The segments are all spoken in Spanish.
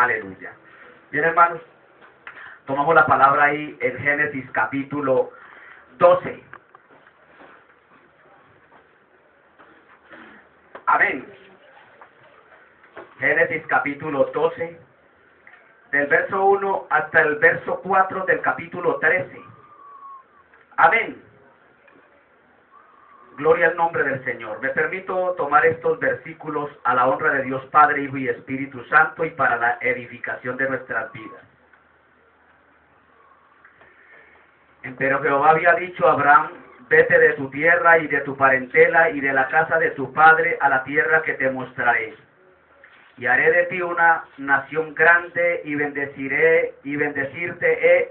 Aleluya. Bien, hermanos, tomamos la palabra ahí en Génesis capítulo 12. Amén. Génesis capítulo 12, del verso 1 hasta el verso 4 del capítulo 13. Amén. Gloria al nombre del Señor. Me permito tomar estos versículos a la honra de Dios Padre, Hijo y Espíritu Santo y para la edificación de nuestras vidas. Pero Jehová había dicho a Abraham: vete de tu tierra y de tu parentela y de la casa de tu padre a la tierra que te mostraré. Y haré de ti una nación grande y bendecirte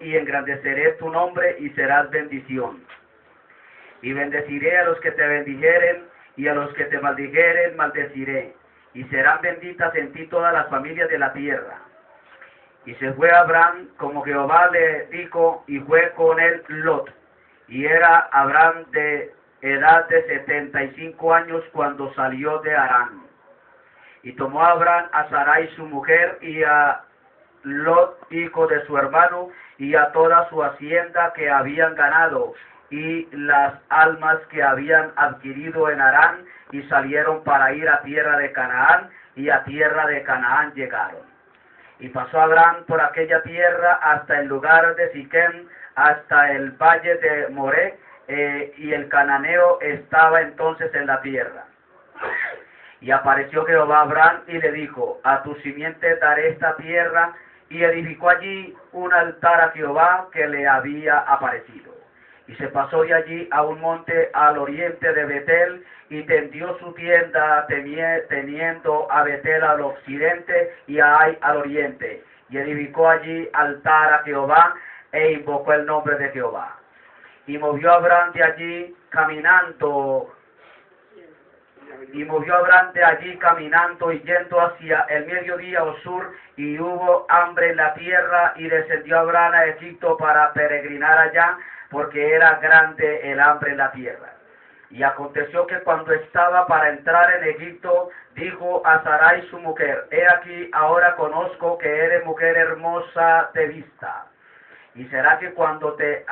y engrandeceré tu nombre y serás bendición. Y bendeciré a los que te bendijeren y a los que te maldijeren maldeciré. Y serán benditas en ti todas las familias de la tierra. Y se fue Abraham como Jehová le dijo, y fue con él Lot. Y era Abraham de edad de 75 años cuando salió de Harán. Y tomó Abraham a Sarai su mujer y a Lot hijo de su hermano y a toda su hacienda que habían ganado y las almas que habían adquirido en Harán, y salieron para ir a tierra de Canaán, y a tierra de Canaán llegaron. Y pasó Abraham por aquella tierra hasta el lugar de Siquem, hasta el valle de Moré, y el cananeo estaba entonces en la tierra. Y apareció Jehová a Abraham y le dijo: a tu simiente daré esta tierra, y edificó allí un altar a Jehová que le había aparecido. Y se pasó de allí a un monte al oriente de Betel, y tendió su tienda teniendo a Betel al occidente y a Ai al oriente. Y edificó allí altar a Jehová, e invocó el nombre de Jehová. Y movió Abraham de allí caminando, y yendo hacia el mediodía o sur, y hubo hambre en la tierra, y descendió Abraham a Egipto para peregrinar allá, porque era grande el hambre en la tierra. Y aconteció que cuando estaba para entrar en Egipto, dijo a Sarai su mujer: he aquí, ahora conozco que eres mujer hermosa de vista. Y será que cuando te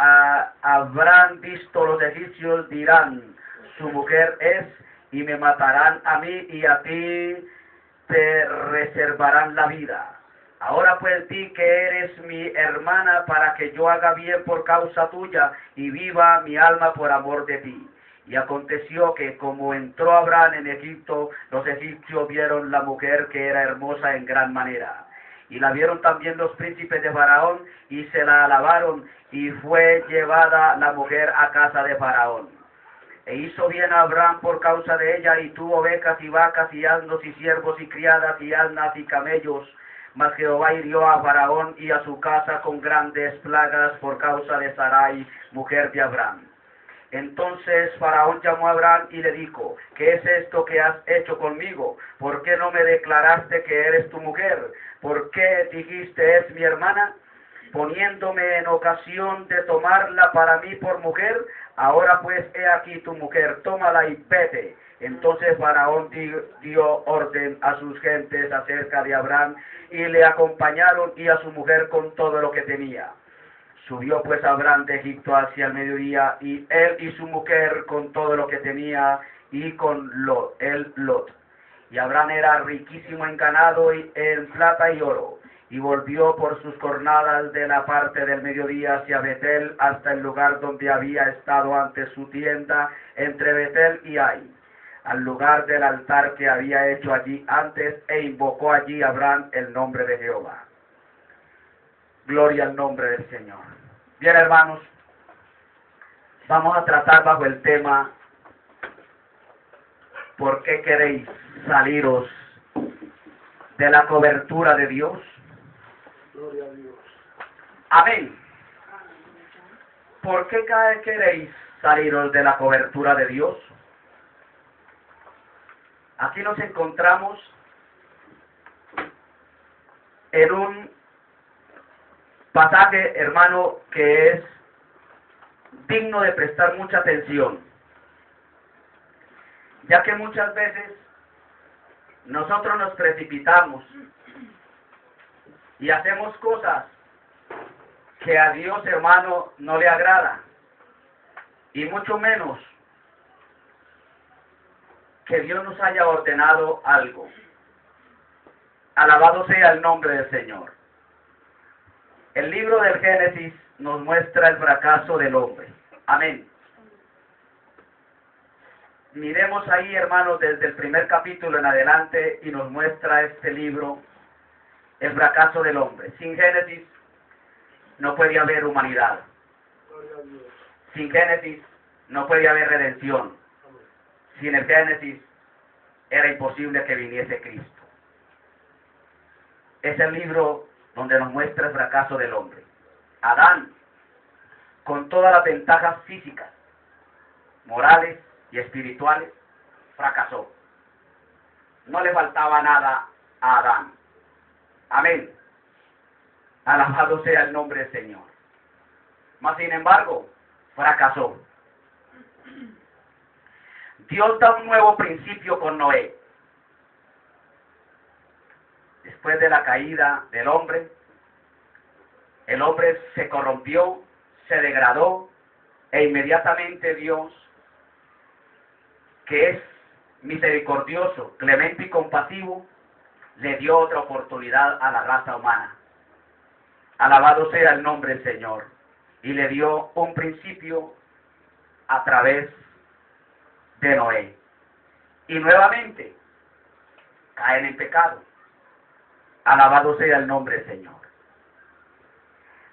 habrán visto los egipcios dirán: su mujer es, y me matarán a mí, y a ti te reservarán la vida. Ahora pues di que eres mi hermana, para que yo haga bien por causa tuya, y viva mi alma por amor de ti. Y aconteció que como entró Abraham en Egipto, los egipcios vieron la mujer que era hermosa en gran manera. Y la vieron también los príncipes de Faraón, y se la alabaron, y fue llevada la mujer a casa de Faraón. E hizo bien a Abraham por causa de ella, y tuvo ovejas y vacas y asnos y siervos y criadas y asnas y camellos. Mas Jehová hirió a Faraón y a su casa con grandes plagas por causa de Sarai, mujer de Abraham. Entonces Faraón llamó a Abraham y le dijo: ¿qué es esto que has hecho conmigo? ¿Por qué no me declaraste que eres tu mujer? ¿Por qué dijiste: es mi hermana? Poniéndome en ocasión de tomarla para mí por mujer. Ahora pues he aquí tu mujer, tómala y vete. Entonces Faraón dio orden a sus gentes acerca de Abraham, y le acompañaron, y a su mujer con todo lo que tenía. Subió pues Abraham de Egipto hacia el mediodía, y él y su mujer con todo lo que tenía, y con Lot. Y Abraham era riquísimo en ganado, y en plata y oro. Y volvió por sus jornadas de la parte del mediodía hacia Betel, hasta el lugar donde había estado antes su tienda, entre Betel y Ai, al lugar del altar que había hecho allí antes, e invocó allí Abraham el nombre de Jehová. Gloria al nombre del Señor. Bien, hermanos, vamos a tratar bajo el tema: ¿por qué queréis saliros de la cobertura de Dios? Gloria a Dios. Amén. ¿Por qué queréis saliros de la cobertura de Dios? Aquí nos encontramos en un pasaje, hermano, que es digno de prestar mucha atención, ya que muchas veces nosotros nos precipitamos y hacemos cosas que a Dios, hermano, no le agrada, y mucho menos que Dios nos haya ordenado algo. Alabado sea el nombre del Señor. El libro del Génesis nos muestra el fracaso del hombre. Amén. Miremos ahí, hermanos, desde el primer capítulo en adelante y nos muestra este libro el fracaso del hombre. Sin Génesis no puede haber humanidad. Sin Génesis no puede haber redención. Sin el Génesis era imposible que viniese Cristo. Es el libro donde nos muestra el fracaso del hombre. Adán, con todas las ventajas físicas, morales y espirituales, fracasó. No le faltaba nada a Adán. Amén. Alabado sea el nombre del Señor. Mas sin embargo, fracasó. Dios da un nuevo principio con Noé. Después de la caída del hombre, el hombre se corrompió, se degradó, e inmediatamente Dios, que es misericordioso, clemente y compasivo, le dio otra oportunidad a la raza humana. Alabado sea el nombre del Señor. Y le dio un principio a través de Noé. Y nuevamente caen en pecado. Alabado sea el nombre del Señor.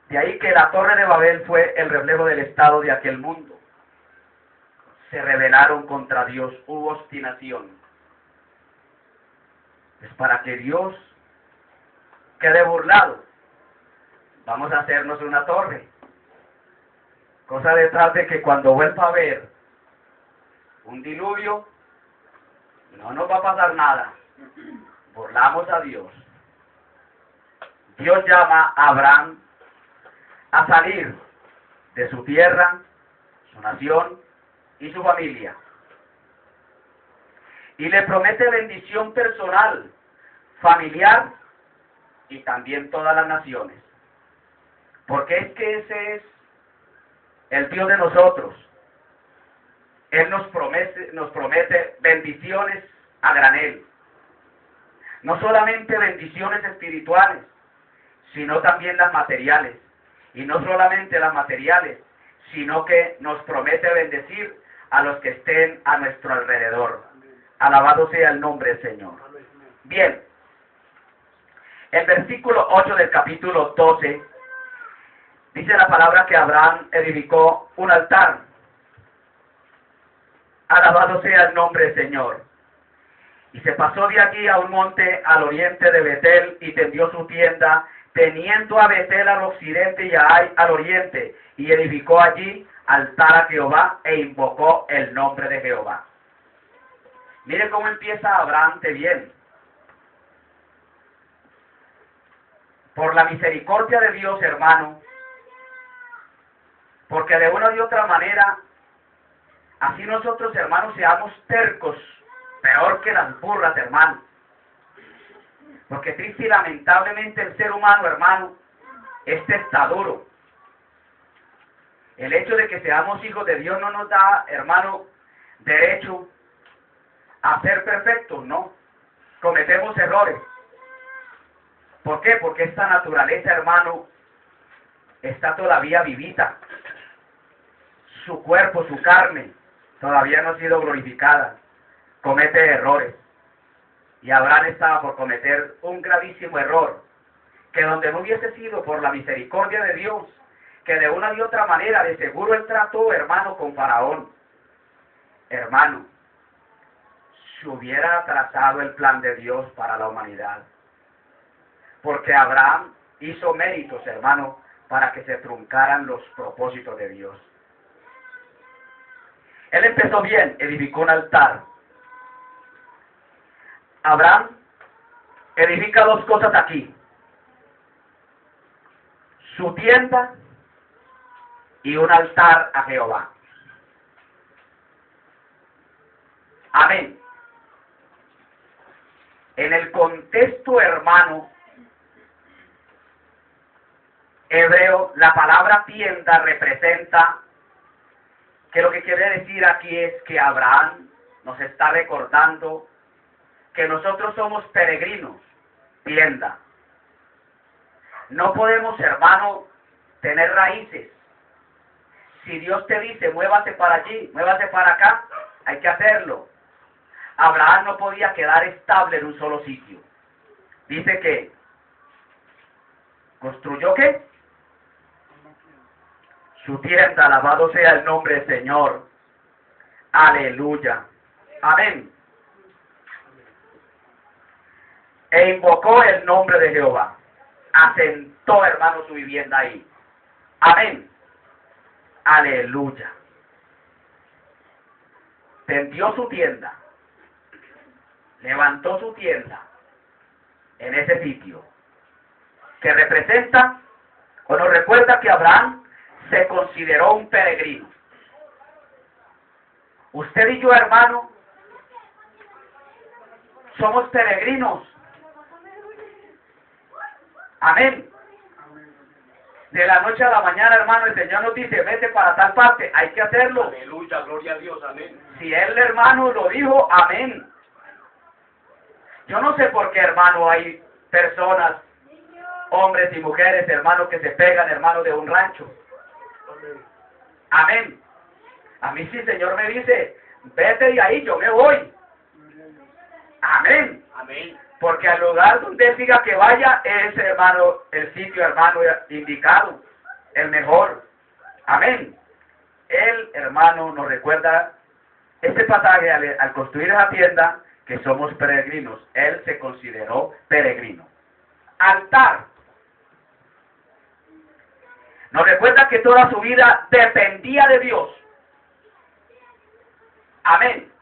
De ahí que la Torre de Babel fue el reflejo del estado de aquel mundo. Se rebelaron contra Dios, hubo obstinación. Es para que Dios quede burlado. Vamos a hacernos una torre. Cosa detrás de que cuando vuelva a haber un diluvio, no nos va a pasar nada. Burlamos a Dios. Dios llama a Abraham a salir de su tierra, su nación y su familia. Y le promete bendición personal, familiar y también todas las naciones. Porque es que ese es el Dios de nosotros. Él nos promete bendiciones a granel. No solamente bendiciones espirituales, sino también las materiales. Y no solamente las materiales, sino que nos promete bendecir a los que estén a nuestro alrededor. Alabado sea el nombre del Señor. Bien, el versículo 8 del capítulo 12 dice la palabra que Abraham edificó un altar. Alabado sea el nombre del Señor. Y se pasó de allí a un monte al oriente de Betel y tendió su tienda, teniendo a Betel al occidente y a Ai al oriente, y edificó allí altar a Jehová e invocó el nombre de Jehová. Mire cómo empieza Abraham de bien. Por la misericordia de Dios, hermano, porque de una y otra manera, así nosotros, hermanos, seamos tercos, peor que las burras, hermano. Porque triste y lamentablemente el ser humano, hermano, es testaduro. El hecho de que seamos hijos de Dios no nos da, hermano, derecho a ser perfectos, ¿no? Cometemos errores. ¿Por qué? Porque esta naturaleza, hermano, está todavía vivita. Su cuerpo, su carne, todavía no ha sido glorificada. Comete errores. Y Abraham estaba por cometer un gravísimo error, que donde no hubiese sido por la misericordia de Dios, que de una y otra manera de seguro él trató, hermano, con Faraón. Hermano, se hubiera trazado el plan de Dios para la humanidad. Porque Abraham hizo méritos, hermano, para que se truncaran los propósitos de Dios. Él empezó bien, edificó un altar. Abraham edifica dos cosas aquí: su tienda y un altar a Jehová. Amén. En el contexto, hermano, hebreo, la palabra tienda representa, que lo que quiere decir aquí es que Abraham nos está recordando que nosotros somos peregrinos, tienda. No podemos, hermano, tener raíces. Si Dios te dice, muévase para allí, muévase para acá, hay que hacerlo. Abraham no podía quedar estable en un solo sitio. Dice que construyó ¿qué? Su tienda, alabado sea el nombre del Señor. Aleluya. Amén. E invocó el nombre de Jehová. Asentó, hermano, su vivienda ahí. Amén. Aleluya. Tendió su tienda. Levantó su tienda en ese sitio. Que representa, o nos recuerda que Abraham se consideró un peregrino. Usted y yo, hermano, somos peregrinos. Amén. De la noche a la mañana, hermano, el Señor nos dice, vete para tal parte, hay que hacerlo. Aleluya, gloria a Dios, amén. Si Él, hermano, lo dijo, amén. Yo no sé por qué, hermano, hay personas, hombres y mujeres, hermanos, que se pegan, hermano, de un rancho. Amén. Amén. A mí si el Señor me dice, vete de ahí, yo me voy. Amén. Amén. Porque al lugar donde Él diga que vaya, es, hermano, el sitio, hermano, indicado, el mejor. Amén. Él, hermano, nos recuerda este pasaje al construir esa tienda, que somos peregrinos. Él se consideró peregrino. Altar. Nos recuerda que toda su vida dependía de Dios. Amén.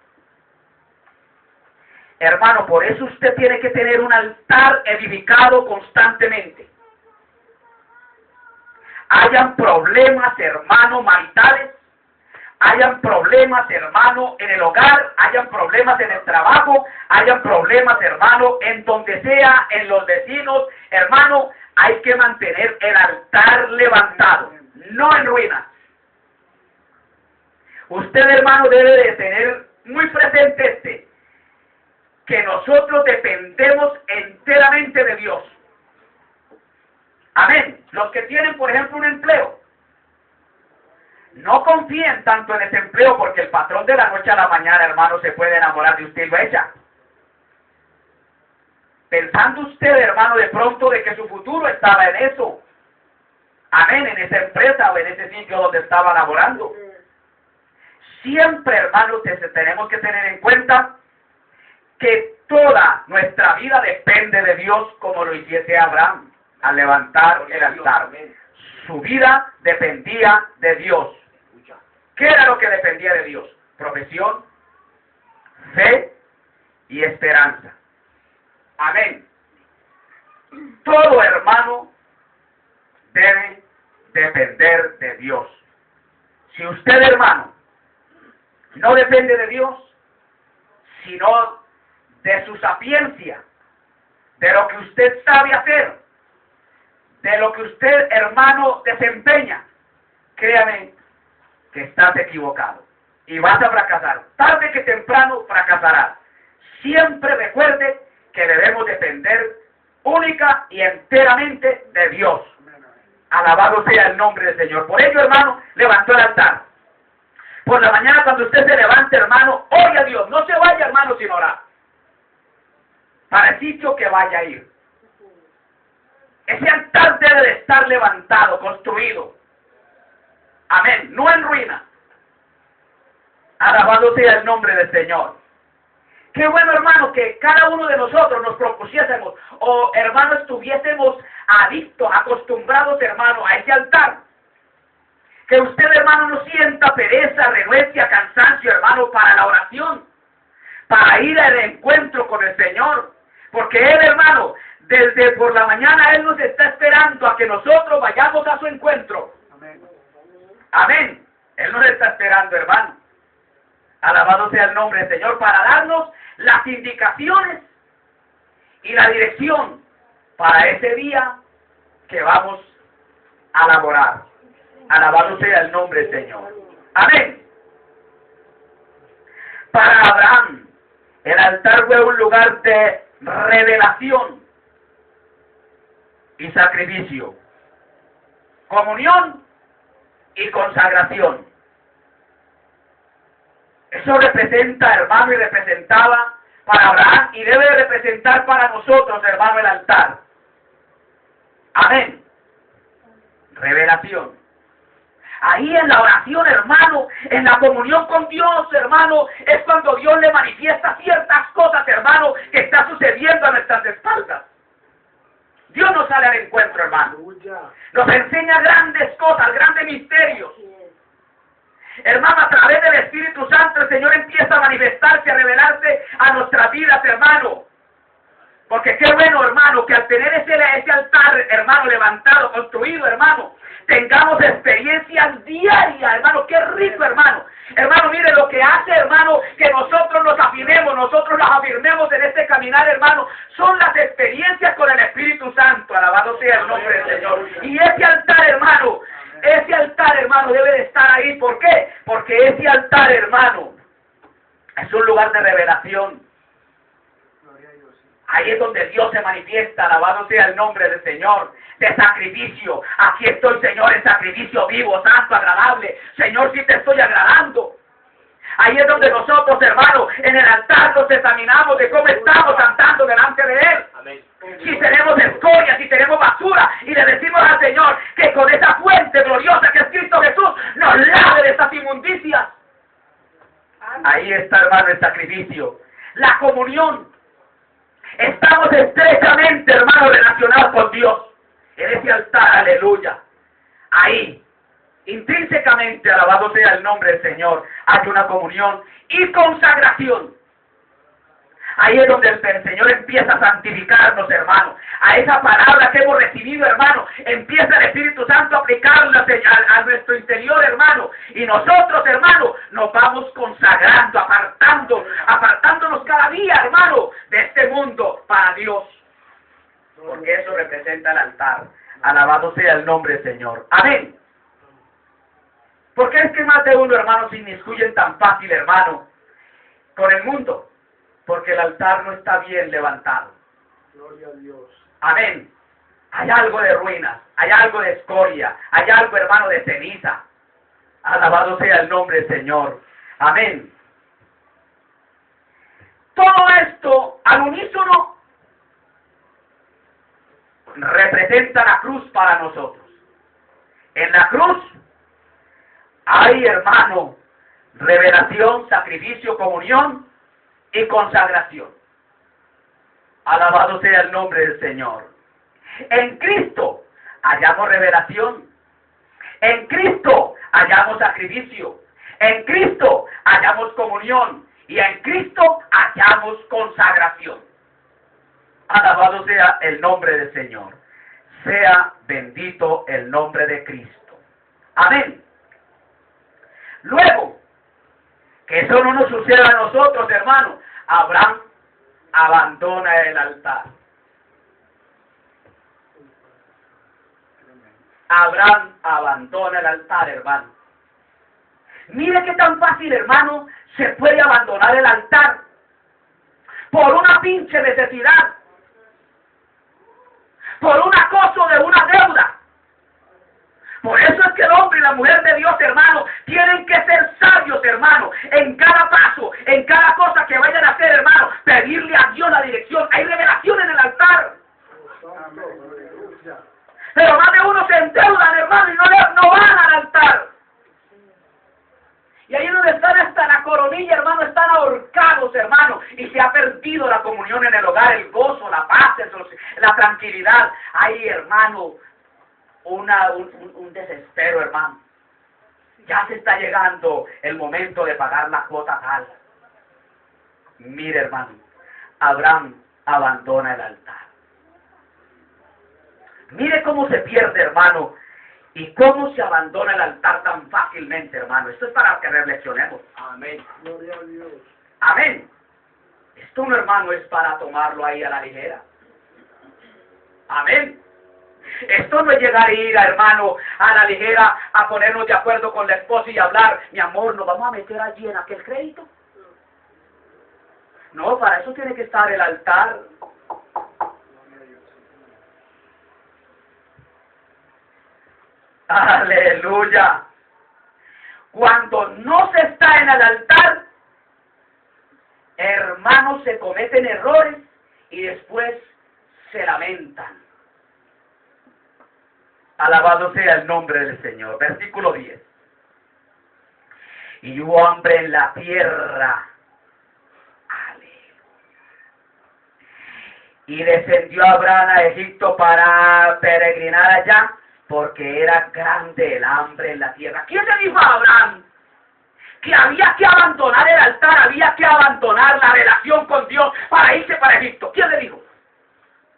Hermano, por eso usted tiene que tener un altar edificado constantemente. Hayan problemas, hermano, maritales, hayan problemas, hermano, en el hogar, hayan problemas en el trabajo, hayan problemas, hermano, en donde sea, en los vecinos, hermano, hay que mantener el altar levantado, no en ruinas. Usted, hermano, debe de tener muy presente que nosotros dependemos enteramente de Dios. Amén. Los que tienen, por ejemplo, un empleo, no confíen tanto en ese empleo, porque el patrón de la noche a la mañana, hermano, se puede enamorar de usted y lo echa. Pensando usted, hermano, de pronto de que su futuro estaba en eso. Amén, en esa empresa o en ese sitio donde estaba laborando. Siempre, hermano, tenemos que tener en cuenta que toda nuestra vida depende de Dios, como lo hiciese Abraham al levantar el altar. Su vida dependía de Dios. ¿Qué era lo que dependía de Dios? Profesión, fe y esperanza. Amén. Todo, hermano, debe depender de Dios. Si usted, hermano, no depende de Dios, sino de su sapiencia, de lo que usted sabe hacer, de lo que usted, hermano, desempeña, créame que estás equivocado y vas a fracasar. Tarde que temprano fracasarás. Siempre recuerde que debemos depender única y enteramente de Dios. Alabado sea el nombre del Señor. Por ello, hermano, levantó el altar. Por la mañana, cuando usted se levante, hermano, ore a Dios. No se vaya, hermano, sin orar. Para el sitio que vaya a ir. Ese altar debe de estar levantado, construido. Amén. No en ruina. Alabado sea el nombre del Señor. Qué bueno, hermano, que cada uno de nosotros nos propusiésemos, o hermano, estuviésemos adictos, acostumbrados, hermano, a ese altar. Que usted, hermano, no sienta pereza, renuencia, cansancio, hermano, para la oración, para ir al encuentro con el Señor. Porque Él, hermano, desde por la mañana Él nos está esperando a que nosotros vayamos a su encuentro. Amén. Amén. Él nos está esperando, hermano. Alabado sea el nombre del Señor, para darnos las indicaciones y la dirección para ese día que vamos a laborar. Alabado sea el nombre del Señor. Amén. Para Abraham, el altar fue un lugar de revelación y sacrificio, comunión y consagración. Eso representa, hermano, y representaba para Abraham y debe representar para nosotros, hermano, el altar. Amén. Revelación. Ahí en la oración, hermano, en la comunión con Dios, hermano, es cuando Dios le manifiesta ciertas cosas, hermano, que está sucediendo a nuestras espaldas. Dios nos sale al encuentro, hermano. Nos enseña grandes cosas, grandes misterios. Hermano, a través del Espíritu Santo, el Señor empieza a manifestarse, a revelarse a nuestras vidas, hermano. Porque qué bueno, hermano, que al tener ese altar, hermano, levantado, construido, hermano, tengamos experiencias diarias, hermano. Qué rico, hermano. Hermano, mire lo que hace, hermano, que nosotros nos afirmemos, nosotros nos afirmemos en este caminar, hermano, son las experiencias con el Espíritu Santo. Alabado sea el nombre del Señor. Y ese altar, hermano, debe de estar ahí. ¿Por qué? Porque ese altar, hermano, es un lugar de revelación. Ahí es donde Dios se manifiesta, alabado sea el nombre del Señor, de sacrificio. Aquí estoy, Señor, en sacrificio vivo, santo, agradable. Señor, si te estoy agradando. Ahí es donde nosotros, hermano, en el altar nos examinamos de cómo estamos andando delante de Él. Amén. Si tenemos escoria, si tenemos basura, y le decimos al Señor que con esa fuente gloriosa que es Cristo Jesús, nos lave de esas inmundicias. Ahí está, hermano, el sacrificio. La comunión. Estamos estrechamente, hermano, relacionados con Dios. En ese altar, aleluya. Ahí, intrínsecamente, alabado sea el nombre del Señor, hay una comunión y consagración. Ahí es donde el Señor empieza a santificarnos, hermano. A esa palabra que hemos recibido, hermano, empieza el Espíritu Santo a aplicarla a nuestro interior, hermano. Y nosotros, hermano, nos vamos consagrando, apartándonos cada día, hermano, de este mundo para Dios. Porque eso representa el altar. Alabado sea el nombre del Señor. Amén. ¿Por qué es que más de uno, hermano, se inmiscuyen tan fácil, hermano, con el mundo? Porque el altar no está bien levantado. Gloria a Dios. Amén. Hay algo de ruinas, hay algo de escoria, hay algo, hermano, de ceniza. Alabado sea el nombre del Señor. Amén. Todo esto, al unísono, representa la cruz para nosotros. En la cruz hay, hermano, revelación, sacrificio, comunión y consagración. Alabado sea el nombre del Señor. En Cristo hallamos revelación. En Cristo hallamos sacrificio. En Cristo hallamos comunión. Y en Cristo hallamos consagración. Alabado sea el nombre del Señor. Sea bendito el nombre de Cristo. Amén. Luego, que eso no nos suceda a nosotros, hermanos, Abraham abandona el altar. Abraham abandona el altar, hermano. Mire qué tan fácil, hermano, se puede abandonar el altar por una pinche necesidad, por un acoso de una deuda. Por eso es que el hombre y la mujer de Dios, hermano, tienen que ser sabios, hermano, en cada paso, en cada cosa que vayan a hacer, hermano, pedirle a Dios la dirección. Hay revelación en el altar. Pero más de uno se endeudan, hermano, y no van al altar. Y ahí donde están hasta la coronilla, hermano, están ahorcados, hermano, y se ha perdido la comunión en el hogar, el gozo, la paz, la tranquilidad. Ahí, hermano, un desespero, hermano. Ya se está llegando el momento de pagar la cuota tal. Mire, hermano, Abraham abandona el altar. Mire cómo se pierde, hermano, y cómo se abandona el altar tan fácilmente, hermano. Esto es para que reflexionemos. Amén. Gloria a Dios. Amén. Esto no, hermano, es para tomarlo ahí a la ligera. Amén. Esto no es llegar y ir, hermano, a la ligera, a ponernos de acuerdo con la esposa y hablar, mi amor, nos vamos a meter allí en aquel crédito. No, para eso tiene que estar el altar. Aleluya. Cuando no se está en el altar, hermanos, se cometen errores y después se lamentan. Alabado sea el nombre del Señor. Versículo 10. Y hubo hambre en la tierra. Y descendió Abraham a Egipto para peregrinar allá, porque era grande el hambre en la tierra. ¿Quién le dijo a Abraham que había que abandonar el altar, había que abandonar la relación con Dios para irse para Egipto? ¿Quién le dijo?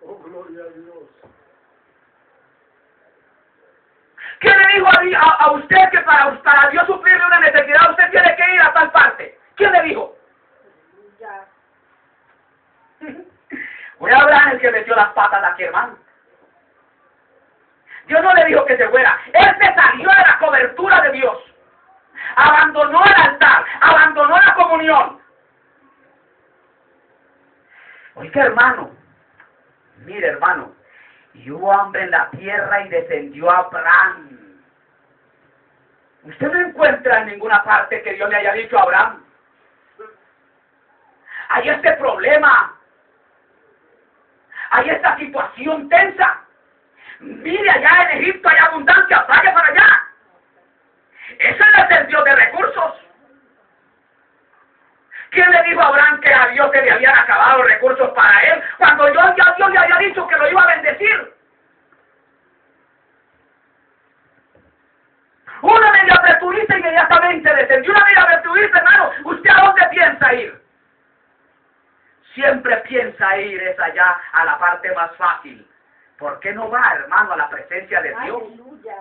Oh, gloria a Dios. ¿Quién le dijo a usted que para Dios suplirle una necesidad usted tiene que ir a tal parte? ¿Quién le dijo? Ya. Fue Abraham el que metió las patas aquí, hermano. Dios no le dijo que se fuera. Él se salió de la cobertura de Dios. Abandonó el altar. Abandonó la comunión. Oiga, hermano. Mire, hermano. Y hubo hambre en la tierra y descendió Abraham. Usted no encuentra en ninguna parte que Dios le haya dicho a Abraham: hay este problema. Hay esta situación tensa. Mire, allá en Egipto hay abundancia, vaya para allá. Ese no es el Dios de recursos. ¿Quién le dijo a Abraham que a Dios se le habían acabado los recursos para él, cuando Dios le había dicho que lo iba a bendecir? Una media aperturista inmediatamente descendió. Una media aperturista, hermano, ¿usted a dónde piensa ir? Siempre piensa ir es allá a la parte más fácil. ¿Por qué no va, hermano, a la presencia de Dios? Aleluya.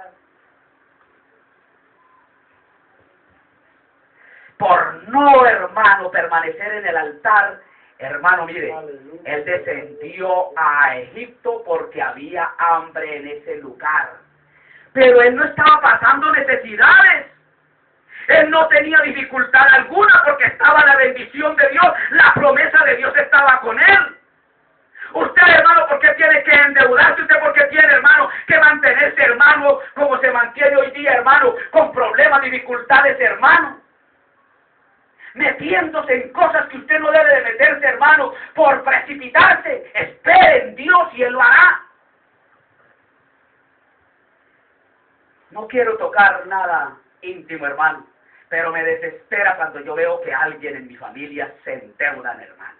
Por no, hermano, permanecer en el altar, hermano, mire, Aleluya. él descendió a Egipto porque había hambre en ese lugar. Pero él no estaba pasando necesidades. Él no tenía dificultad alguna porque estaba la bendición de Dios, la promesa de Dios estaba con él. Usted, hermano, ¿por qué tiene que endeudarse? ¿Usted por qué tiene, hermano, que mantenerse, hermano, como se mantiene hoy día, hermano, con problemas, dificultades, hermano? Metiéndose en cosas que usted no debe de meterse, hermano, por precipitarse. Espere en Dios y Él lo hará. No quiero tocar nada íntimo, hermano, pero me desespera cuando yo veo que alguien en mi familia se endeudan, hermano.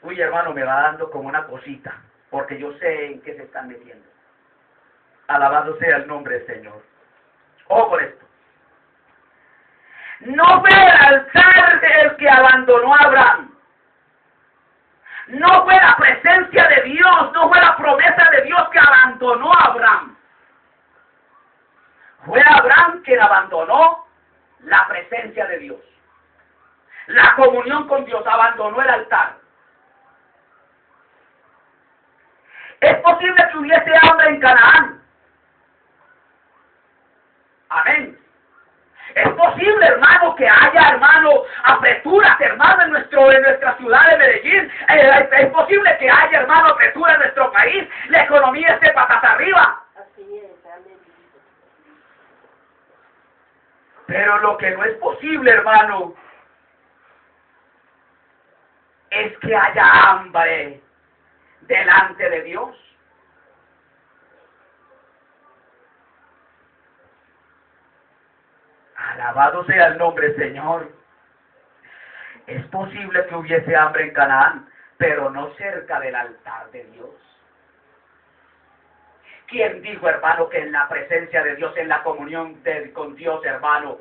Uy, hermano, me va dando como una cosita, porque yo sé en qué se están metiendo. Alabado sea el nombre del Señor. Ojo con esto. No fue el altar el que abandonó a Abraham. No fue la presencia de Dios, no fue la promesa de Dios que abandonó a Abraham. Fue Abraham quien abandonó la presencia de Dios. La comunión con Dios, abandonó el altar. Es posible que hubiese hambre en Canaán. Amén. Es posible, hermano, que haya, hermano, apreturas, hermano, en nuestra ciudad de Medellín. Es posible que haya, hermano, apreturas en nuestro país. La economía esté patas arriba. Así es, amén. Pero lo que no es posible, hermano, es que haya hambre delante de Dios. Alabado sea el nombre, Señor. Es posible que hubiese hambre en Canaán, pero no cerca del altar de Dios. ¿Quién dijo, hermano, que en la presencia de Dios, en la comunión con Dios, hermano,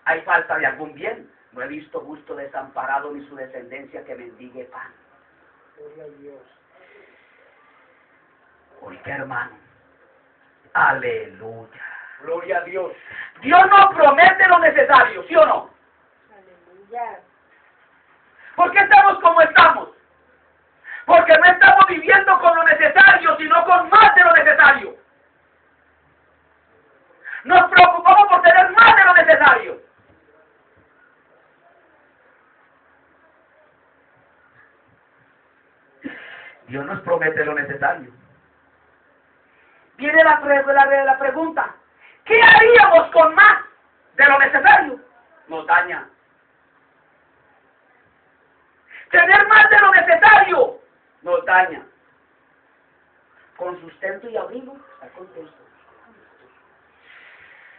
hay falta de algún bien? No he visto justo desamparado ni su descendencia que mendigue pan. Gloria a Dios. Oiga, hermano. Aleluya. Gloria a Dios. Dios nos promete lo necesario, ¿sí o no? Aleluya. ¿Por qué estamos como estamos? Porque no estamos viviendo con lo necesario, sino con más de lo necesario. Nos preocupamos por tener más de lo necesario. Dios nos promete lo necesario. Viene la pregunta, ¿qué haríamos con más de lo necesario? Nos daña. Tener más de lo necesario nos daña. Con sustento y abrigo, está contento.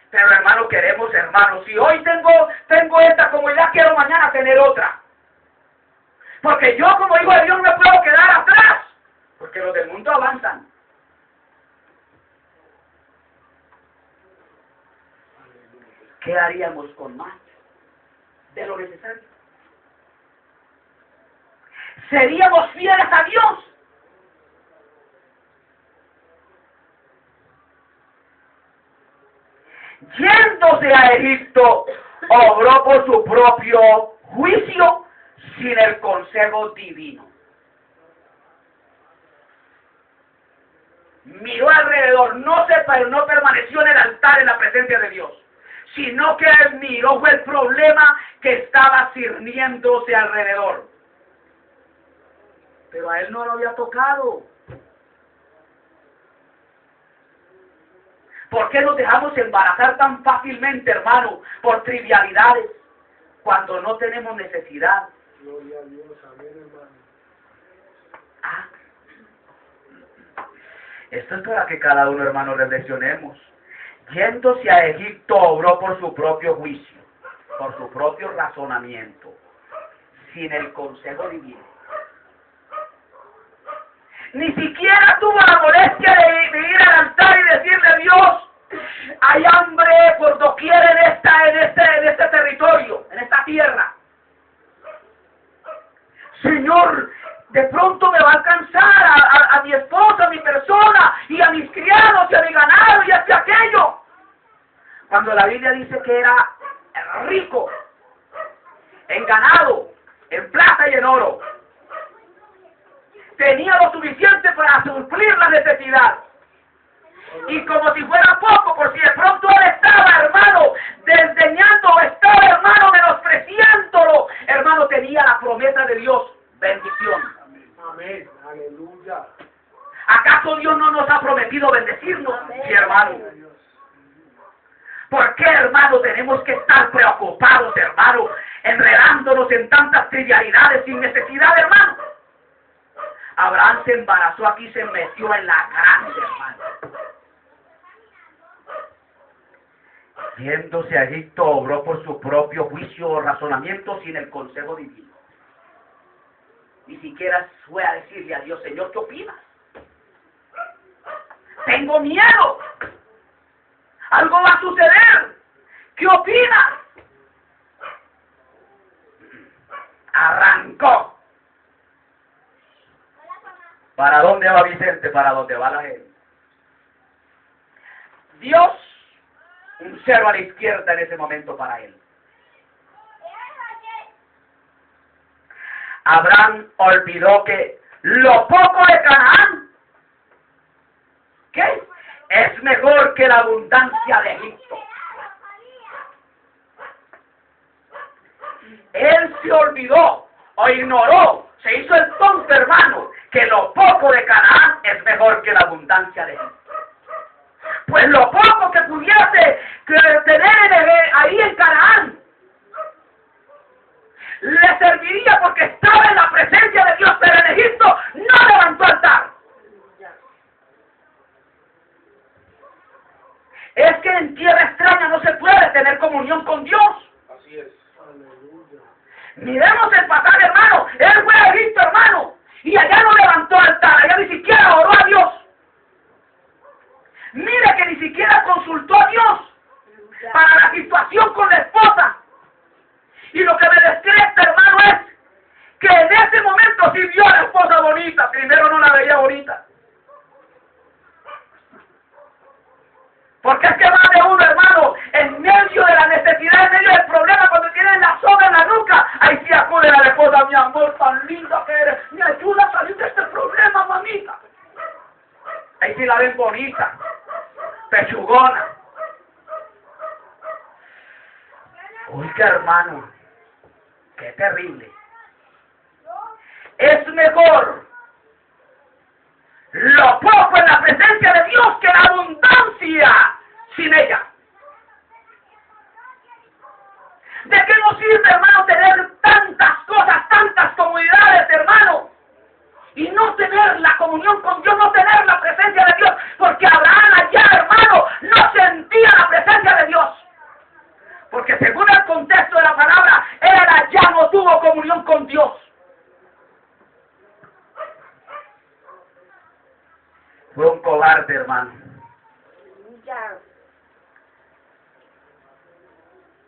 Pero hermano, queremos, hermano, si hoy tengo esta comodidad, quiero mañana tener otra. Porque yo como hijo de Dios no me puedo quedar atrás, porque los del mundo avanzan. ¿Qué haríamos con más de lo necesario? ¿Seríamos fieles a Dios? Yéndose a Egipto, obró por su propio juicio sin el consejo divino. Miró alrededor, no permaneció en el altar en la presencia de Dios, sino que miró fue el problema que estaba cirniéndose alrededor. Pero a él no lo había tocado. ¿Por qué nos dejamos embarazar tan fácilmente, hermano, por trivialidades, cuando no tenemos necesidad? Gloria a Dios, amén, hermano. Ah. Esto es para que cada uno, hermano, reflexionemos. Yéndose a Egipto, obró por su propio juicio, por su propio razonamiento, sin el consejo divino. Ni siquiera tuvo la molestia de ir al altar y decirle: Dios, hay hambre por doquier en este territorio, en esta tierra. Señor, de pronto me va a alcanzar a mi esposa, a mi persona, y a mis criados, y a mi ganado, y hacia aquello. Cuando la Biblia dice que era rico en ganado, en plata y en oro, tenía lo suficiente para suplir la necesidad. Y como si fuera poco, por si de pronto él estaba, hermano, desdeñando, estaba, hermano, menospreciándolo, hermano, tenía la promesa de Dios, bendición. Amén, aleluya. ¿Acaso Dios no nos ha prometido bendecirnos? Sí, hermano. ¿Por qué, hermano, tenemos que estar preocupados, hermano, enredándonos en tantas trivialidades sin necesidad, hermano? Abraham se embarazó aquí, se metió en la grande, hermano. Yéndose a Egipto, obró por su propio juicio o razonamiento sin el consejo divino. Ni siquiera fue a decirle a Dios: Señor, ¿qué opinas? Tengo miedo. Algo va a suceder. ¿Qué opinas? Arrancó. ¿Para dónde va Vicente? ¿Para dónde va la gente? Dios, un cero a la izquierda en ese momento para él. Abraham olvidó que lo poco de Canaán, ¿qué? Es mejor que la abundancia de Egipto. Él se olvidó o ignoró, se hizo el tonto, hermano, que lo poco de Canaán es mejor que la abundancia de Egipto. Pues lo poco que pudiese tener ahí en Canaán le serviría porque estaba en la presencia de Dios, pero en Egipto no levantó altar. Es que en tierra extraña no se puede tener comunión con Dios. Así es. Aleluya. Miremos el pasaje, hermano. Él fue a Egipto, hermano, y allá no levantó altar, allá ni siquiera oró a Dios. Mire que ni siquiera consultó a Dios para la situación con la esposa. Y lo que me descresta, hermano, es que en ese momento sí vio a la esposa bonita, primero no la veía bonita. Porque es que más de uno, hermano, en medio de la necesidad, en medio del problema, cuando tienen la soga en la nuca, ahí sí acude a la esposa: mi amor, tan linda que eres, me ayuda a salir de este y la ven bonita, pechugona. Oiga, hermano, qué terrible. Es mejor lo poco en la presencia de Dios que la abundancia sin ella. ¿De qué nos sirve, hermano, tener tantas cosas, tantas comodidades, hermano? Y no tener la comunión con Dios, no tener la presencia de Dios. Porque Abraham allá, hermano, no sentía la presencia de Dios. Porque según el contexto de la palabra, él allá no tuvo comunión con Dios. Fue un cobarde, hermano. Ya.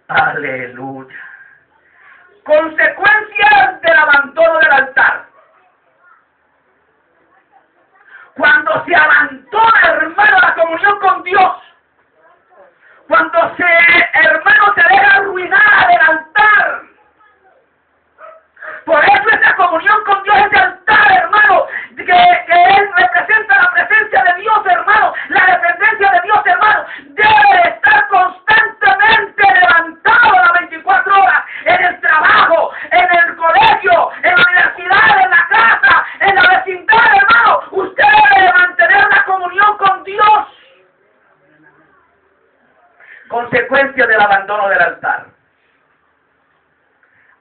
Aleluya. Consecuencias del abandono del altar. Cuando se abandona, hermano, la comunión con Dios. Cuando hermano, se deja arruinar el altar. Por eso esa comunión con Dios, ese altar, hermano, que él representa la presencia de Dios, hermano, la dependencia de Dios, hermano, debe estar constantemente levantado las 24 horas, en el trabajo, en el colegio, en la universidad, en la casa, en la vecindad, hermano. Usted debe mantener la comunión con Dios. Consecuencia del abandono del altar.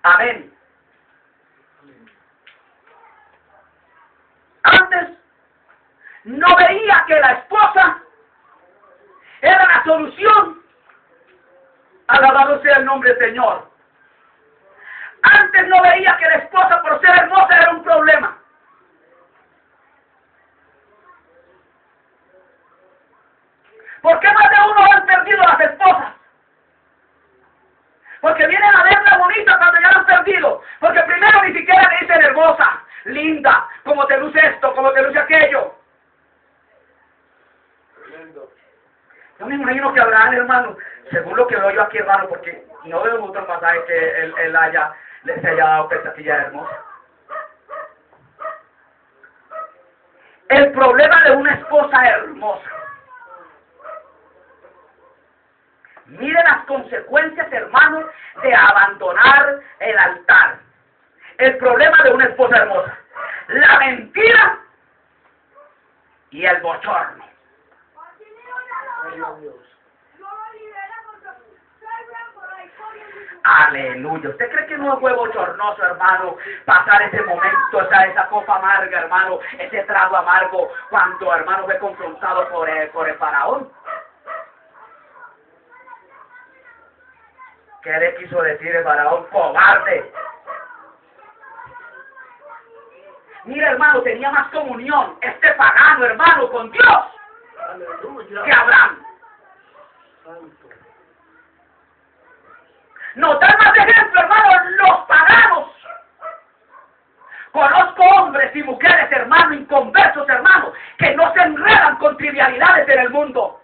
Amén. Antes no veía que la esposa era la solución. Alabado sea el nombre del Señor. Antes no veía que la esposa, por ser hermosa, era un problema. ¿Por qué más de uno han perdido las esposas? Porque vienen a verla bonita cuando ya la han perdido. Porque primero ni siquiera le dicen hermosa, linda, como te luce esto, como te luce aquello. Tremendo. Yo me imagino que Abraham, hermano, según lo que veo yo aquí, hermano, porque no veo otro pasaje que él se haya dado cuenta que ella es hermosa. El problema de una esposa hermosa. Mire las consecuencias, hermanos, de abandonar el altar. El problema de una esposa hermosa. La mentira y el bochorno. Gloria a Dios. Aleluya. ¿Usted cree que no fue bochornoso, hermano, pasar ese momento, esa copa amarga, hermano, ese trago amargo, cuando, hermano, fue confrontado por el faraón? ¿Qué le quiso decir el faraón? ¡Cobarde! Mira, hermano, tenía más comunión este pagano, hermano, con Dios Aleluya. que Abraham. Santo. Nos dan más ejemplo, hermano, los paganos. Conozco hombres y mujeres, hermano, inconversos, hermano, que no se enredan con trivialidades en el mundo.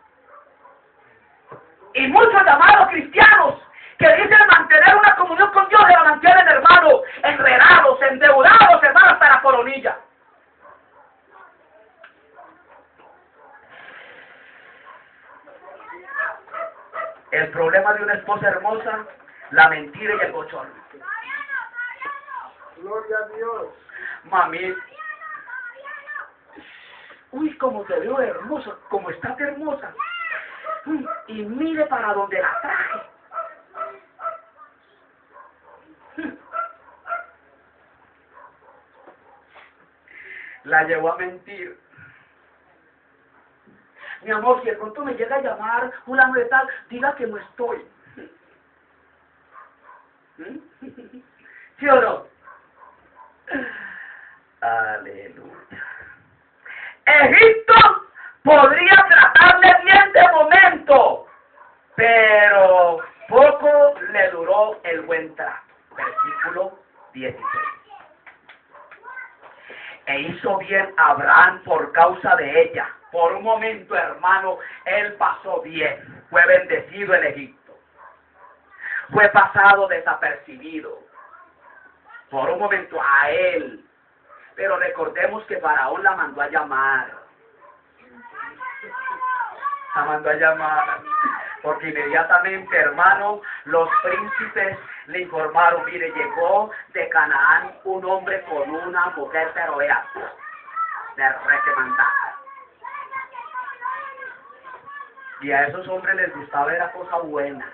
Y muchos llamados cristianos que dicen mantener una comunión con Dios, se la mantienen, hermano, enredados, endeudados, hermano, hasta la coronilla. El problema de una esposa hermosa, la mentira y el bochorno. Gloria a Dios. Mami, uy, como te veo hermosa, como estás hermosa. Y mire para donde la traje. La llevó a mentir. Mi amor, si de pronto me llega a llamar fulano de tal, diga que no estoy. ¿Sí o no? Aleluya. Egipto podría tratarle bien de momento, pero poco le duró el buen trato. Versículo 16. E hizo bien Abraham por causa de ella. Por un momento, hermano, él pasó bien. Fue bendecido en Egipto. Fue pasado desapercibido. Por un momento a él. Pero recordemos que Faraón la mandó a llamar. La mandó a llamar. Porque inmediatamente, hermano, los príncipes le informaron, mire, llegó de Canaán un hombre con una mujer, pero era de requemantada. Y a esos hombres les gustaba, era cosa buena.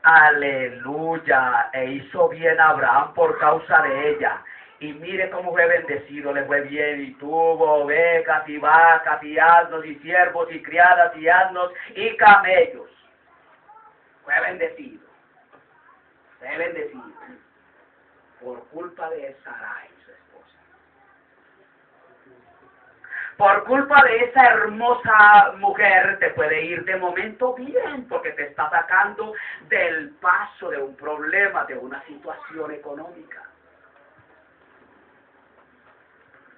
Aleluya. E hizo bien a Abraham por causa de ella. Y mire cómo fue bendecido, le fue bien, y tuvo ovejas y vacas y asnos y siervos y criadas y asnos y camellos. Fue bendecido. Fue bendecido. Por culpa de Sarai, su esposa. Por culpa de esa hermosa mujer te puede ir de momento bien, porque te está sacando del paso de un problema, de una situación económica.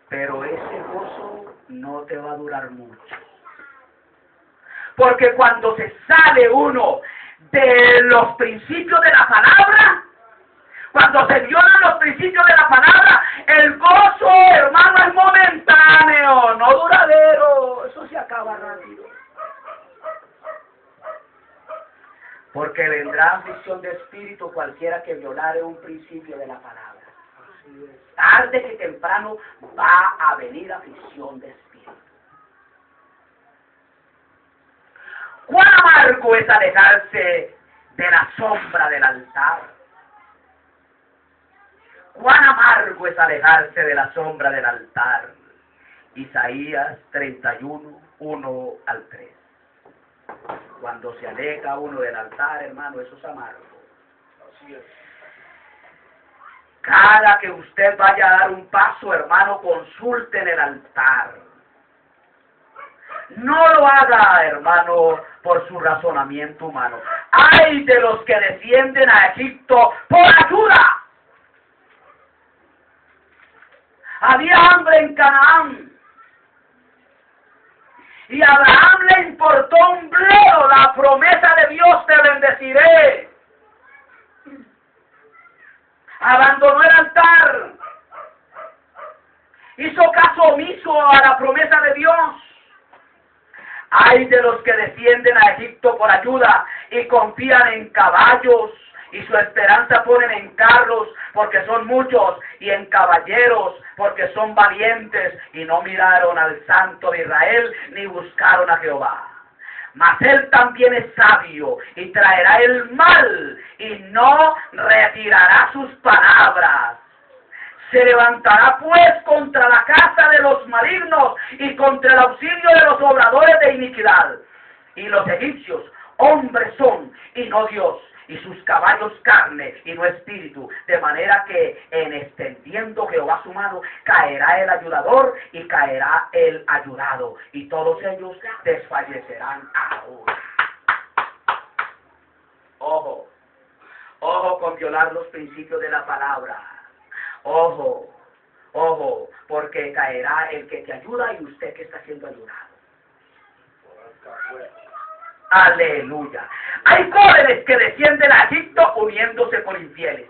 Pero ese gozo no te va a durar mucho. Porque cuando se sale uno de los principios de la palabra, cuando se violan los principios de la palabra, el gozo, hermano, es momentáneo, no duradero. Eso se acaba rápido. Porque vendrá aflicción de espíritu cualquiera que violare un principio de la palabra. Tarde que temprano va a venir aflicción de espíritu. ¿Cuán amargo es alejarse de la sombra del altar? ¿Cuán amargo es alejarse de la sombra del altar? Isaías 31, 1 al 3. Cuando se aleja uno del altar, hermano, eso es amargo. Así es. Cada que usted vaya a dar un paso, hermano, consulte en el altar. No lo haga, hermano, por su razonamiento humano. ¡Ay de los que descienden a Egipto por ayuda! Había hambre en Canaán. Y a Abraham le importó un bledo la promesa de Dios, te bendeciré. Abandonó el altar, hizo caso omiso a la promesa de Dios. Ay de los que descienden a Egipto por ayuda y confían en caballos y su esperanza ponen en carros porque son muchos y en caballeros porque son valientes y no miraron al Santo de Israel ni buscaron a Jehová. Mas él también es sabio y traerá el mal y no retirará sus palabras. Se levantará pues contra la casa de los malignos y contra el auxilio de los obradores de iniquidad. Y los egipcios hombres son y no Dios, y sus caballos carne y no espíritu, de manera que en extendiendo Jehová su mano, caerá el ayudador y caerá el ayudado, y todos ellos desfallecerán ahora. Ojo, ojo con violar los principios de la palabra. Ojo, ojo, porque caerá el que te ayuda y usted que está siendo ayudado. Aleluya. Hay jóvenes que descienden a Egipto uniéndose con infieles.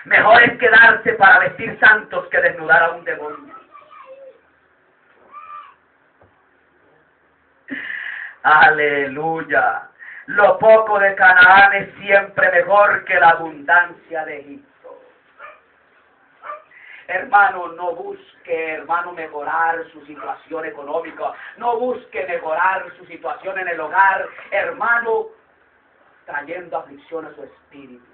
Mejor es quedarse para vestir santos que desnudar a un demonio. Aleluya. Lo poco de Canaán es siempre mejor que la abundancia de Egipto. Hermano, no busque, hermano, mejorar su situación económica. No busque mejorar su situación en el hogar. Hermano, trayendo aflicción a su espíritu.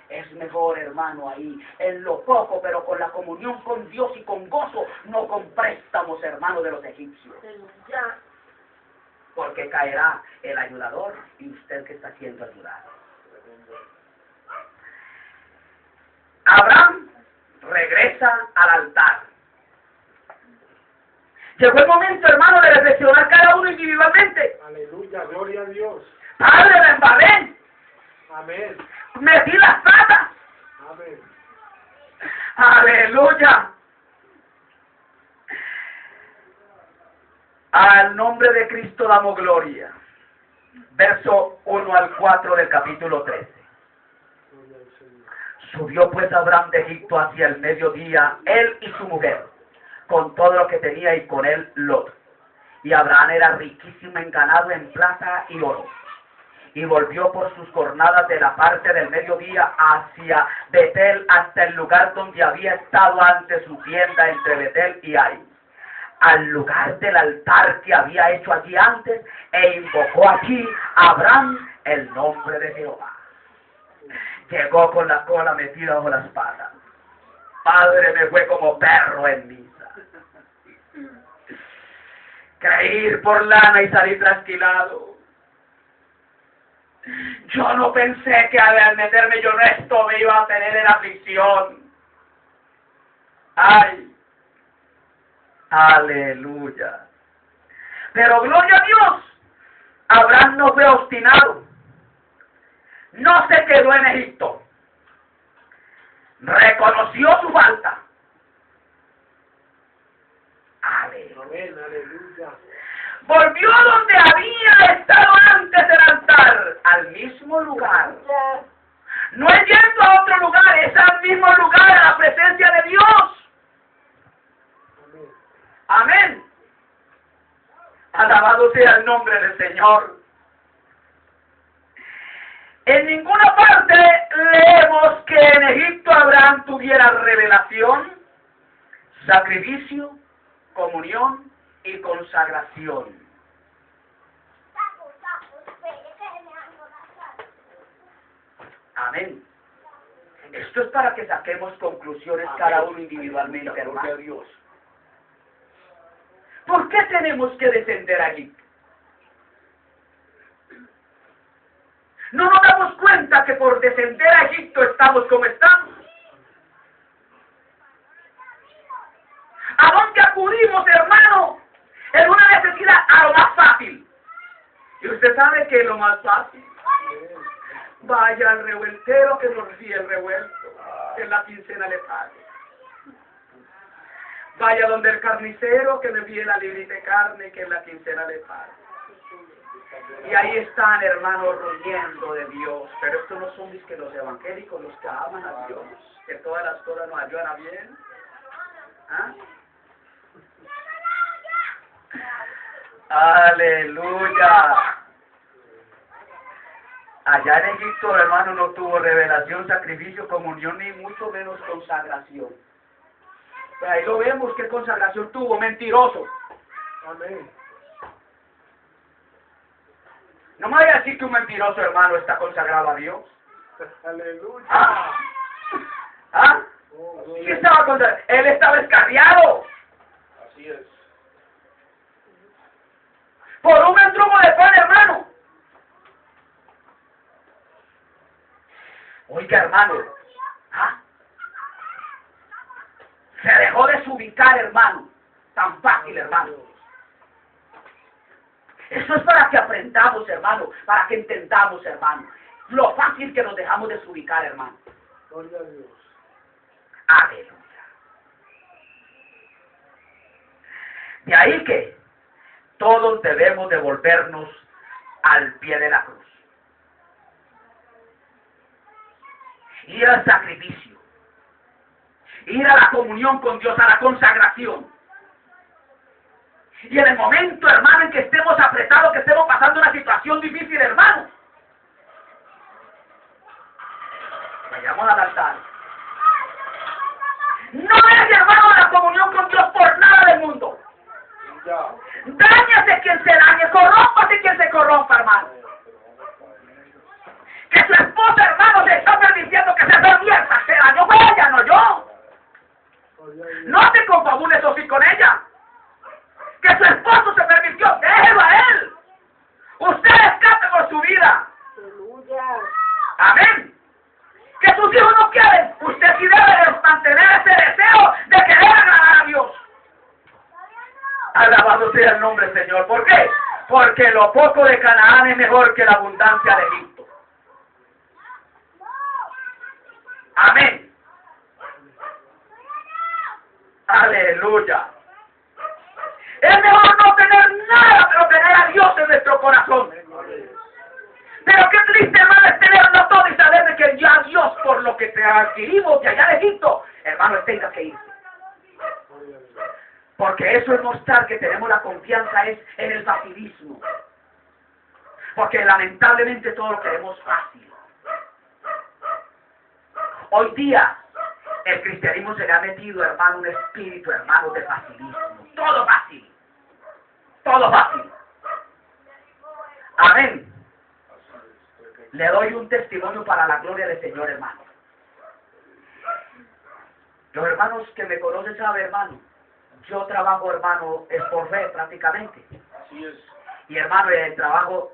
Es mejor, hermano, ahí, en lo poco, pero con la comunión con Dios y con gozo, no con préstamos, hermano, de los egipcios. Porque caerá el ayudador y usted que está siendo ayudado. Abraham regresa al altar. Llegó el momento, hermano, de reflexionar cada uno individualmente. Aleluya, gloria a Dios. Padre, me embarré. Amén. Metí las patas. Amén. Aleluya. Al nombre de Cristo damos gloria. Verso 1 al 4 del capítulo 13. Subió pues Abraham de Egipto hacia el mediodía, él y su mujer, con todo lo que tenía, y con él Lot. Y Abraham era riquísimo en ganado, en plata y oro. Y volvió por sus jornadas de la parte del mediodía hacia Betel, hasta el lugar donde había estado antes su tienda entre Betel y Ai, al lugar del altar que había hecho allí antes, e invocó allí Abraham el nombre de Jehová. Llegó con la cola metida bajo las patas. Padre, me fue como perro en misa. Creí ir por lana y salí trasquilado. Yo no pensé que al meterme yo en esto me iba a tener en aflicción. ¡Ay! ¡Aleluya! Pero gloria a Dios, Abraham no fue obstinado. No se quedó en Egipto. Reconoció su falta. Aleluya. Amén, aleluya. Volvió donde había estado antes del altar, al mismo lugar. No es yendo a otro lugar, es al mismo lugar, a la presencia de Dios. Amén. Amén. Alabado sea el nombre del Señor. En ninguna parte leemos que en Egipto Abraham tuviera revelación, sacrificio, comunión y consagración. Amén. Esto es para que saquemos conclusiones cada uno individualmente, hermano. Dios. ¿Por qué tenemos que descender allí? ¿No nos damos cuenta que por descender a Egipto estamos como estamos? ¿A dónde acudimos, hermano? En una necesidad, a lo más fácil. Y usted sabe que es lo más fácil. Vaya al revueltero que nos ríe el revuelto, que en la quincena le pague. Vaya donde el carnicero que me envíe la librita de carne, que en la quincena le pague. Y ahí están, hermanos, riendo de Dios. Pero estos no son que los evangélicos, los que aman a Dios, que todas las cosas nos ayudan a bien. ¿Ah? Aleluya. Allá en Egipto, hermano, no tuvo revelación, sacrificio, comunión, ni mucho menos consagración. Pero ahí lo vemos, ¿qué consagración tuvo? Mentiroso. Amén. No me vaya a decir que un mentiroso, hermano, está consagrado a Dios. Aleluya. ¿Ah? ¿Ah? Oh, ¿Sí gloria. estaba consagrado? Él estaba escarriado. Así es. Por un mendrugo de pan, hermano. Oiga, hermano. ¿Ah? Se dejó desubicar, hermano. Tan fácil, hermano. Eso es para que aprendamos, hermano. Para que entendamos, hermano. Lo fácil que nos dejamos desubicar, hermano. Gloria a Dios. Aleluya. De ahí que todos debemos devolvernos al pie de la cruz. Ir al sacrificio. Ir a la comunión con Dios, a la consagración. Y en el momento, hermano, en que estemos apretados, que estemos pasando una situación difícil, hermano, vayamos al altar. No es, hermano, la comunión con Dios por nada del mundo. Ya. Dáñese quien se dañe, corrómpase quien se corrompa, hermano. Que su esposa, hermano, se está permitiendo que se revierta, se dañó fue ella, no yo. Gloria a Dios. No te confabules o sí con ella. Que su esposo se permitió, déjelo a él. Usted escape por su vida. Aleluya. Amén. Que sus hijos no quieren, usted sí debe de mantener ese deseo de querer agradar a Dios. Alabado sea el nombre, Señor. ¿Por qué? Porque lo poco de Canaán es mejor que la abundancia de Egipto. Amén. Aleluya. Es mejor no tener nada, pero tener a Dios en nuestro corazón. Pero qué triste, hermano, es tenerlo todo y saber de que ya Dios, por lo que te adquirimos de allá de Egipto, hermano, tenga que irse. Gloria a Dios. Porque eso es mostrar que tenemos la confianza es en el facilismo. Porque lamentablemente todo lo queremos fácil. Hoy día, el cristianismo se le ha metido, hermano, un espíritu, hermano, de facilismo. Todo fácil. Todo fácil. Amén. Le doy un testimonio para la gloria del Señor, hermano. Los hermanos que me conocen saben, hermano, yo trabajo, hermano, es por fe prácticamente. Así es. Y hermano, en el trabajo,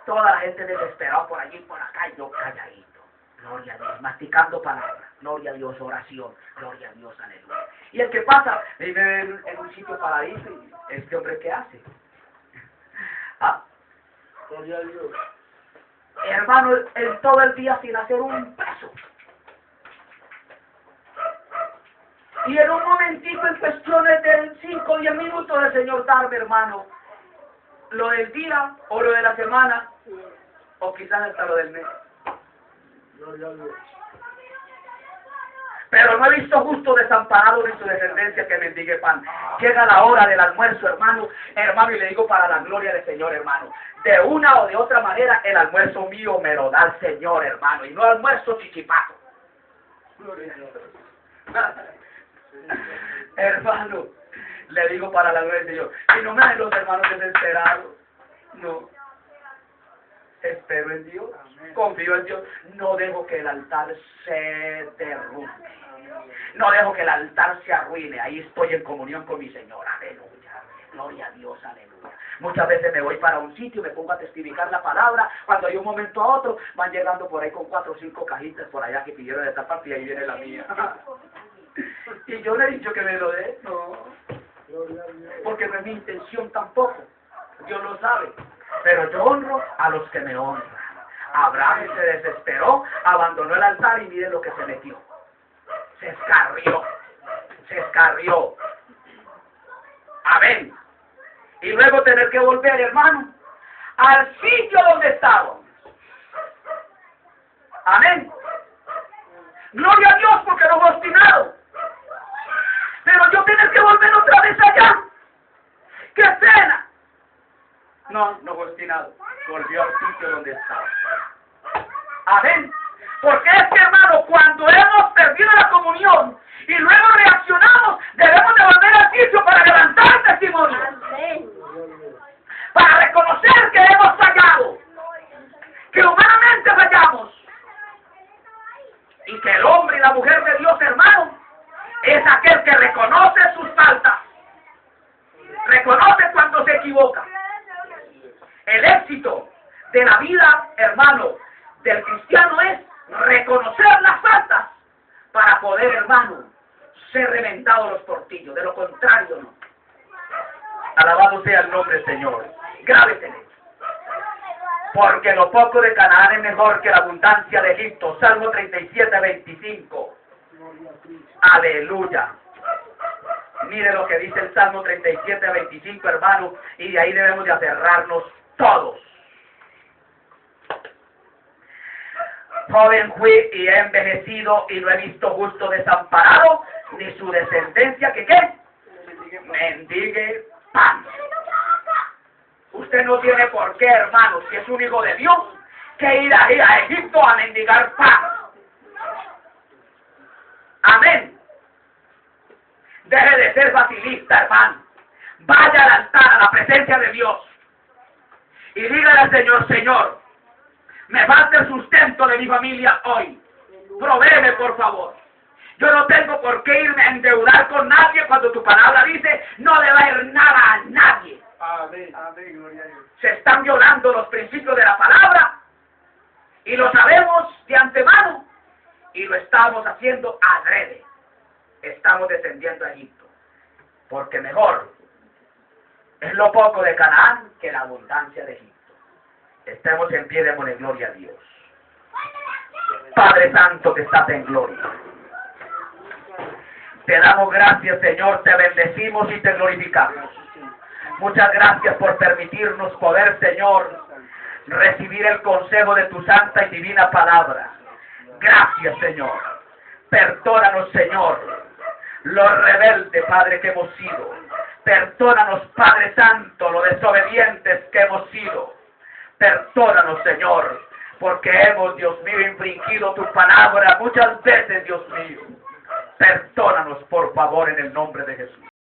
toda la gente desesperada por allí y por acá, y yo calladito. Gloria a Dios, masticando palabras. Gloria a Dios, oración. Gloria a Dios, aleluya. Y el que pasa, me ve en un sitio paradito, y este hombre, ¿qué hace? Ah, Gloria a Dios. hermano, él todo el día sin hacer un peso. Y en un momentito, en cuestiones de 5 o 10 minutos, el Señor darme, hermano, lo del día, o lo de la semana, o quizás hasta lo del mes. Gloria a Dios. Pero no he visto justo desamparado ni su descendencia que mendigue pan. Llega la hora del almuerzo, hermano, y le digo para la gloria del Señor, hermano. De una o de otra manera, el almuerzo mío me lo da el Señor, hermano, y no almuerzo chichipato. Gloria a Dios. Hermano, le digo para la gloria del Señor. Y no me hagan los hermanos desesperados. No. Espero en Dios. Confío en Dios. No dejo que el altar se derrumbe. No dejo que el altar se arruine. Ahí estoy en comunión con mi Señor. Aleluya. Gloria a Dios. Aleluya. Muchas veces me voy para un sitio, me pongo a testificar la palabra. Cuando hay un momento a otro, van llegando por ahí con 4 o 5 cajitas por allá que pidieron de esta parte y ahí viene la mía. Y yo le he dicho que me lo dé. No. Gloria a Dios. Porque no es mi intención tampoco. Dios lo sabe. Pero yo honro a los que me honran. Abraham se desesperó, abandonó el altar y miren lo que se metió. Se escarrió. Se escarrió. Amén. Y luego tener que volver, hermano, al sitio donde estábamos. Amén. Gloria a Dios porque no fue obstinado. Pero yo tener que volver otra vez allá. ¡Qué pena! No fue obstinado. Volvió al sitio donde estaba. Amén. Porque es que, hermano, cuando hemos perdido la comunión y luego reaccionamos, debemos de volver al sitio para levantar testimonio. Amén. Para reconocer que hemos fallado. Que humanamente fallamos. Y que el hombre y la mujer de Dios, hermano, es aquel que reconoce sus faltas. Reconoce cuando se equivoca. El éxito de la vida, hermano, del cristiano es reconocer las faltas para poder, hermano, ser reventados los portillos. De lo contrario, no. Alabado sea el nombre del Señor. Grábetele. Porque lo poco de Canaán es mejor que la abundancia de Egipto. Salmo 37, 25. Aleluya. Mire lo que dice el Salmo 37, 25, hermano, y de ahí debemos de aferrarnos todos. Joven fui y he envejecido y no he visto justo desamparado, ni su descendencia que ¿qué? Mendigue pan. Usted no tiene por qué, hermano, si es un hijo de Dios, que ir ahí a Egipto a mendigar pan. Amén. Deje de ser facilista, hermano. Vaya al altar, a la presencia de Dios. Y dígale al Señor, Señor, me falta el sustento de mi familia hoy. Provéeme, por favor. Yo no tengo por qué irme a endeudar con nadie cuando tu palabra dice, no le va a ir nada a nadie. Amén. Amén. Gloria a Dios. Se están violando los principios de la palabra. Y lo sabemos de antemano. Y lo estamos haciendo adrede. Estamos descendiendo a Egipto. Porque mejor es lo poco de Canaán que la abundancia de Egipto. Estemos en pie, démosle gloria a Dios. Padre Santo que estás en gloria. Te damos gracias, Señor, te bendecimos y te glorificamos. Muchas gracias por permitirnos poder, Señor, recibir el consejo de tu santa y divina palabra. Gracias, Señor. Perdónanos, Señor, lo rebelde, Padre, que hemos sido. Perdónanos, Padre Santo, lo desobedientes que hemos sido. Perdónanos, Señor, porque hemos, Dios mío, infringido tu palabra muchas veces, Dios mío. Perdónanos, por favor, en el nombre de Jesús.